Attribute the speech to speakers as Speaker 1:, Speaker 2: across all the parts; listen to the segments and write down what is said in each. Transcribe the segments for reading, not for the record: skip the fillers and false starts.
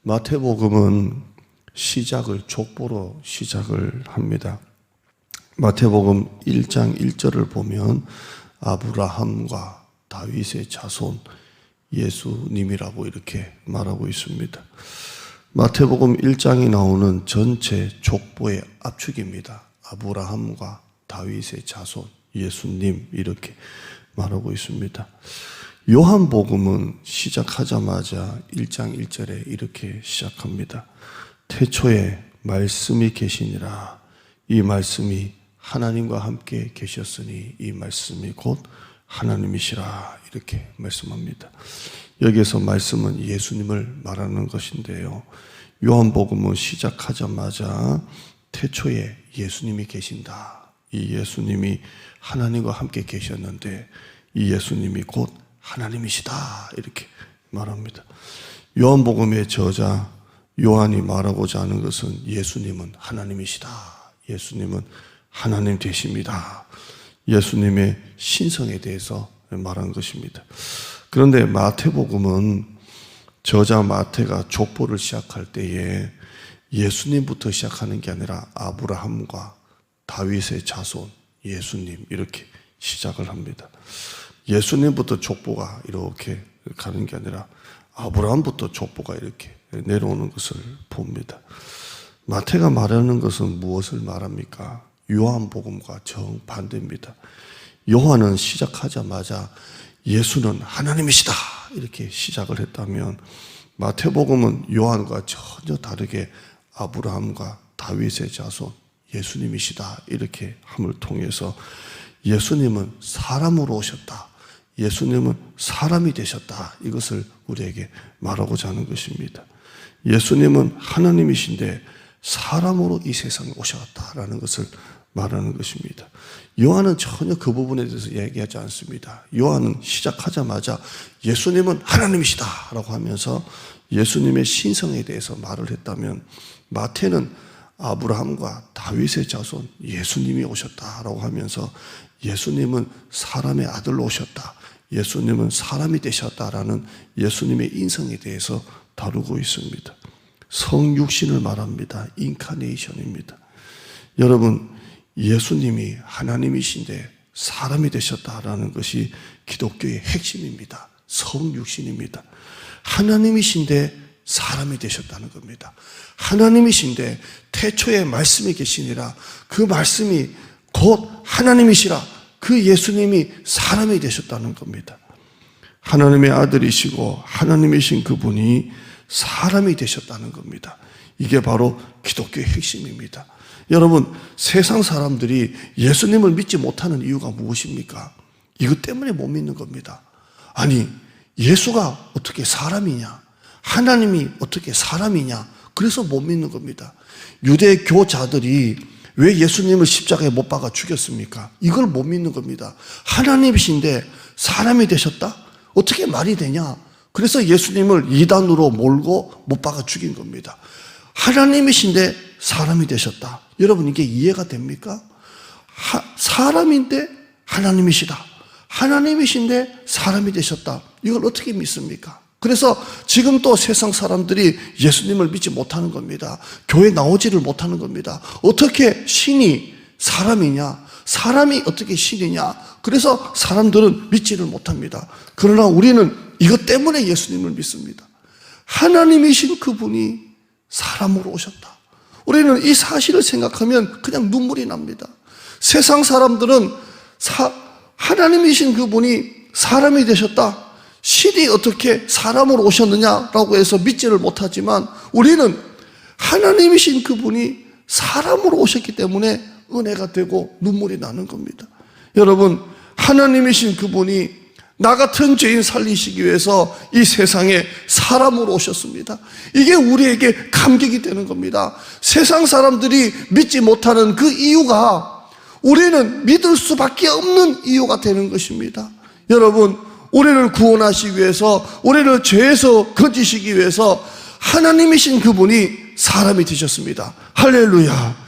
Speaker 1: 마태복음은 시작을 족보로 시작을 합니다. 마태복음 1장 1절을 보면 아브라함과 다윗의 자손 예수님이라고 이렇게 말하고 있습니다. 마태복음 1장이 나오는 전체 족보의 압축입니다. 아브라함과 다윗의 자손 예수님 이렇게 말하고 있습니다. 요한복음은 시작하자마자 1장 1절에 이렇게 시작합니다. 태초에 말씀이 계시니라. 이 말씀이 하나님과 함께 계셨으니 이 말씀이 곧 하나님이시라. 이렇게 말씀합니다. 여기에서 말씀은 예수님을 말하는 것인데요. 요한복음은 시작하자마자 태초에 예수님이 계신다. 이 예수님이 하나님과 함께 계셨는데 이 예수님이 곧 하나님이시다. 이렇게 말합니다. 요한복음의 저자 요한이 말하고자 하는 것은 예수님은 하나님이시다. 예수님은 하나님 되십니다. 예수님의 신성에 대해서 말한 것입니다. 그런데 마태복음은 저자 마태가 족보를 시작할 때에 예수님부터 시작하는 게 아니라 아브라함과 다윗의 자손 예수님 이렇게 시작을 합니다. 예수님부터 족보가 이렇게 가는 게 아니라 아브라함부터 족보가 이렇게 내려오는 것을 봅니다. 마태가 말하는 것은 무엇을 말합니까? 요한복음과 정반대입니다. 요한은 시작하자마자 예수는 하나님이시다 이렇게 시작을 했다면 마태복음은 요한과 전혀 다르게 아브라함과 다윗의 자손 예수님이시다 이렇게 함을 통해서 예수님은 사람으로 오셨다. 예수님은 사람이 되셨다. 이것을 우리에게 말하고자 하는 것입니다. 예수님은 하나님이신데 사람으로 이 세상에 오셨다라는 것을 말하는 것입니다. 요한은 전혀 그 부분에 대해서 얘기하지 않습니다. 요한은 시작하자마자 예수님은 하나님이시다라고 하면서 예수님의 신성에 대해서 말을 했다면 마태는 아브라함과 다윗의 자손 예수님이 오셨다라고 하면서 예수님은 사람의 아들로 오셨다. 예수님은 사람이 되셨다라는 예수님의 인성에 대해서 다루고 있습니다. 성육신을 말합니다. 인카네이션입니다. 여러분, 예수님이 하나님이신데 사람이 되셨다라는 것이 기독교의 핵심입니다. 성육신입니다. 하나님이신데 사람이 되셨다는 겁니다. 하나님이신데 태초에 말씀이 계시니라. 그 말씀이 곧 하나님이시라. 그 예수님이 사람이 되셨다는 겁니다. 하나님의 아들이시고 하나님이신 그분이 사람이 되셨다는 겁니다. 이게 바로 기독교의 핵심입니다. 여러분, 세상 사람들이 예수님을 믿지 못하는 이유가 무엇입니까? 이것 때문에 못 믿는 겁니다. 아니, 예수가 어떻게 사람이냐? 하나님이 어떻게 사람이냐? 그래서 못 믿는 겁니다. 유대교자들이 왜 예수님을 십자가에 못 박아 죽였습니까? 이걸 못 믿는 겁니다. 하나님이신데 사람이 되셨다? 어떻게 말이 되냐? 그래서 예수님을 이단으로 몰고 못 박아 죽인 겁니다. 하나님이신데 사람이 되셨다. 여러분, 이게 이해가 됩니까? 사람인데 하나님이시다. 하나님이신데 사람이 되셨다. 이걸 어떻게 믿습니까? 그래서 지금 또 세상 사람들이 예수님을 믿지 못하는 겁니다. 교회 나오지를 못하는 겁니다. 어떻게 신이 사람이냐? 사람이 어떻게 신이냐? 그래서 사람들은 믿지를 못합니다. 그러나 우리는 이것 때문에 예수님을 믿습니다. 하나님이신 그분이 사람으로 오셨다. 우리는 이 사실을 생각하면 그냥 눈물이 납니다. 세상 사람들은 하나님이신 그분이 사람이 되셨다. 신이 어떻게 사람으로 오셨느냐라고 해서 믿지를 못하지만 우리는 하나님이신 그분이 사람으로 오셨기 때문에 은혜가 되고 눈물이 나는 겁니다. 여러분, 하나님이신 그분이 나 같은 죄인 살리시기 위해서 이 세상에 사람으로 오셨습니다. 이게 우리에게 감격이 되는 겁니다. 세상 사람들이 믿지 못하는 그 이유가 우리는 믿을 수밖에 없는 이유가 되는 것입니다. 여러분, 우리를 구원하시기 위해서, 우리를 죄에서 건지시기 위해서 하나님이신 그분이 사람이 되셨습니다. 할렐루야.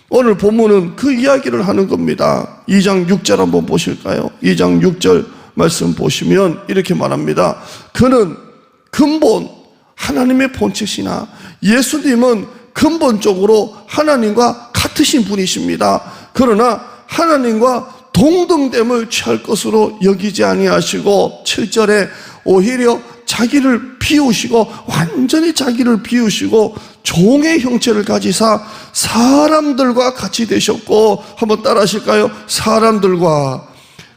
Speaker 1: 오늘 본문은 그 이야기를 하는 겁니다. 2장 6절 한번 보실까요? 2장 6절 말씀 보시면 이렇게 말합니다. 그는 근본 하나님의 본체시나 예수님은 근본적으로 하나님과 같으신 분이십니다. 그러나 하나님과 동등됨을 취할 것으로 여기지 아니하시고 7절에 오히려 자기를 비우시고 완전히 자기를 비우시고 종의 형체를 가지사 사람들과 같이 되셨고, 한번 따라 하실까요? 사람들과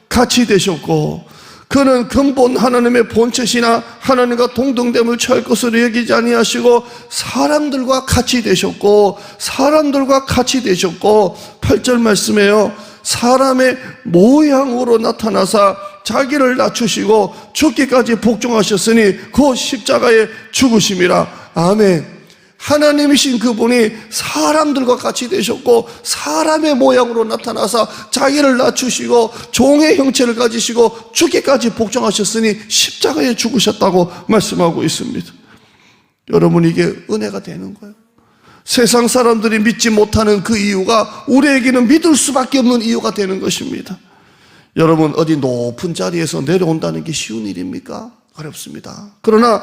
Speaker 1: 같이 되셨고, 그는 근본 하나님의 본체시나 하나님과 동등됨을 취할 것으로 여기지 아니하시고 사람들과 같이 되셨고, 사람들과 같이 되셨고, 8절 말씀에요, 사람의 모양으로 나타나사 자기를 낮추시고 죽기까지 복종하셨으니 그 십자가에 죽으심이라. 아멘. 하나님이신 그분이 사람들과 같이 되셨고 사람의 모양으로 나타나서 자기를 낮추시고 종의 형체를 가지시고 죽기까지 복종하셨으니 십자가에 죽으셨다고 말씀하고 있습니다. 여러분, 이게 은혜가 되는 거예요. 세상 사람들이 믿지 못하는 그 이유가 우리에게는 믿을 수밖에 없는 이유가 되는 것입니다. 여러분, 어디 높은 자리에서 내려온다는 게 쉬운 일입니까? 어렵습니다. 그러나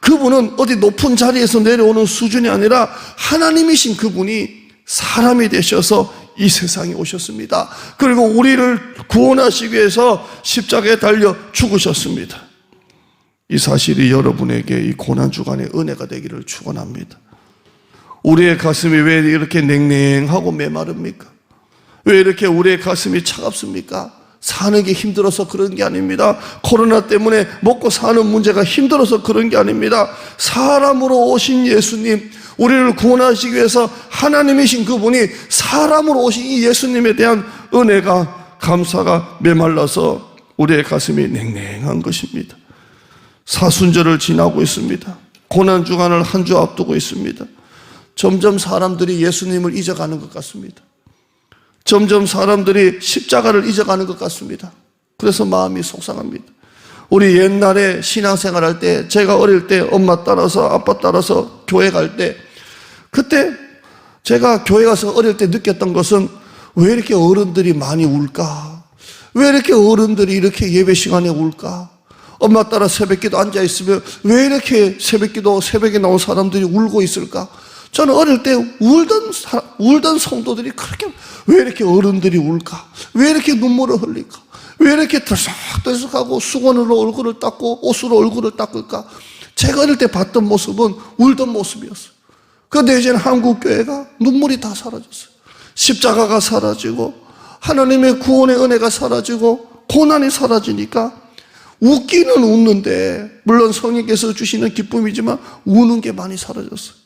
Speaker 1: 그분은 어디 높은 자리에서 내려오는 수준이 아니라 하나님이신 그분이 사람이 되셔서 이 세상에 오셨습니다. 그리고 우리를 구원하시기 위해서 십자가에 달려 죽으셨습니다. 이 사실이 여러분에게 이 고난주간의 은혜가 되기를 축원합니다. 우리의 가슴이 왜 이렇게 냉랭하고 메마릅니까? 왜 이렇게 우리의 가슴이 차갑습니까? 사는 게 힘들어서 그런 게 아닙니다. 코로나 때문에 먹고 사는 문제가 힘들어서 그런 게 아닙니다. 사람으로 오신 예수님, 우리를 구원하시기 위해서 하나님이신 그분이 사람으로 오신 이 예수님에 대한 은혜가, 감사가 메말라서 우리의 가슴이 냉랭한 것입니다. 사순절을 지나고 있습니다. 고난주간을 한 주 앞두고 있습니다. 점점 사람들이 예수님을 잊어가는 것 같습니다. 점점 사람들이 십자가를 잊어가는 것 같습니다. 그래서 마음이 속상합니다. 우리 옛날에 신앙생활 할 때, 제가 어릴 때 엄마 따라서 아빠 따라서 교회 갈 때, 그때 제가 교회 가서 어릴 때 느꼈던 것은 왜 이렇게 어른들이 많이 울까? 왜 이렇게 어른들이 이렇게 예배 시간에 울까? 엄마 따라 새벽기도 앉아있으면 왜 이렇게 새벽기도 새벽에 나온 사람들이 울고 있을까? 저는 어릴 때 울던 성도들이 그렇게, 왜 이렇게 어른들이 울까? 왜 이렇게 눈물을 흘릴까? 왜 이렇게 들썩들썩하고 수건으로 얼굴을 닦고 옷으로 얼굴을 닦을까? 제가 어릴 때 봤던 모습은 울던 모습이었어요. 그런데 이제는 한국교회가 눈물이 다 사라졌어요. 십자가가 사라지고 하나님의 구원의 은혜가 사라지고 고난이 사라지니까 웃기는 웃는데, 물론 성령께서 주시는 기쁨이지만 우는 게 많이 사라졌어요.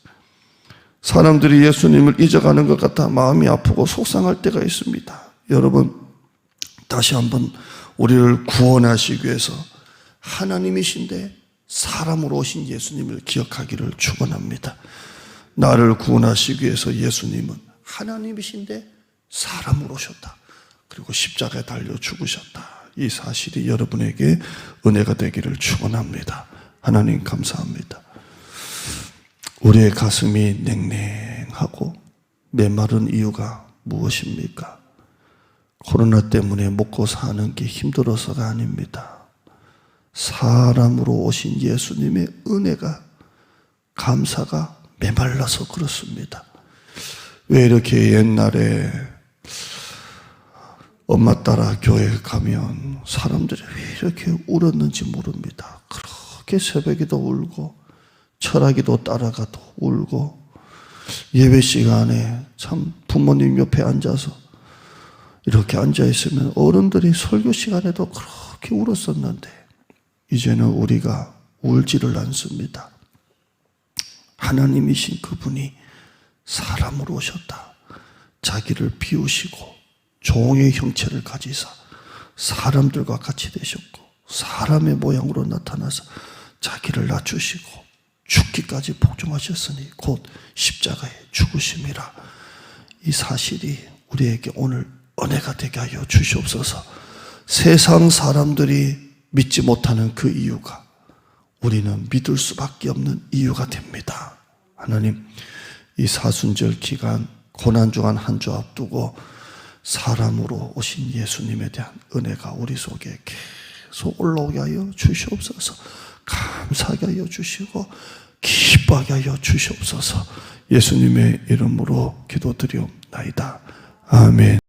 Speaker 1: 사람들이 예수님을 잊어가는 것 같아 마음이 아프고 속상할 때가 있습니다. 여러분, 다시 한번 우리를 구원하시기 위해서 하나님이신데 사람으로 오신 예수님을 기억하기를 축원합니다. 나를 구원하시기 위해서 예수님은 하나님이신데 사람으로 오셨다. 그리고 십자가에 달려 죽으셨다. 이 사실이 여러분에게 은혜가 되기를 축원합니다. 하나님 감사합니다. 우리의 가슴이 냉랭하고 메마른 이유가 무엇입니까? 코로나 때문에 먹고 사는 게 힘들어서가 아닙니다. 사람으로 오신 예수님의 은혜가, 감사가 메말라서 그렇습니다. 왜 이렇게 옛날에 엄마 따라 교회에 가면 사람들이 왜 이렇게 울었는지 모릅니다. 그렇게 새벽에도 울고 철학이도 따라가도 울고, 예배 시간에 참 부모님 옆에 앉아서 이렇게 앉아있으면 어른들이 설교 시간에도 그렇게 울었었는데 이제는 우리가 울지를 않습니다. 하나님이신 그분이 사람으로 오셨다. 자기를 비우시고 종의 형체를 가지사 사람들과 같이 되셨고 사람의 모양으로 나타나서 자기를 낮추시고 죽기까지 복종하셨으니 곧 십자가에 죽으심이라. 이 사실이 우리에게 오늘 은혜가 되게 하여 주시옵소서. 세상 사람들이 믿지 못하는 그 이유가 우리는 믿을 수밖에 없는 이유가 됩니다. 하나님, 이 사순절 기간 고난주간 한 주 앞두고 사람으로 오신 예수님에 대한 은혜가 우리 속에 계속 올라오게 하여 주시옵소서. 감사하게 하여 주시고 기뻐하게 하여 주시옵소서. 예수님의 이름으로 기도드리옵나이다. 아멘.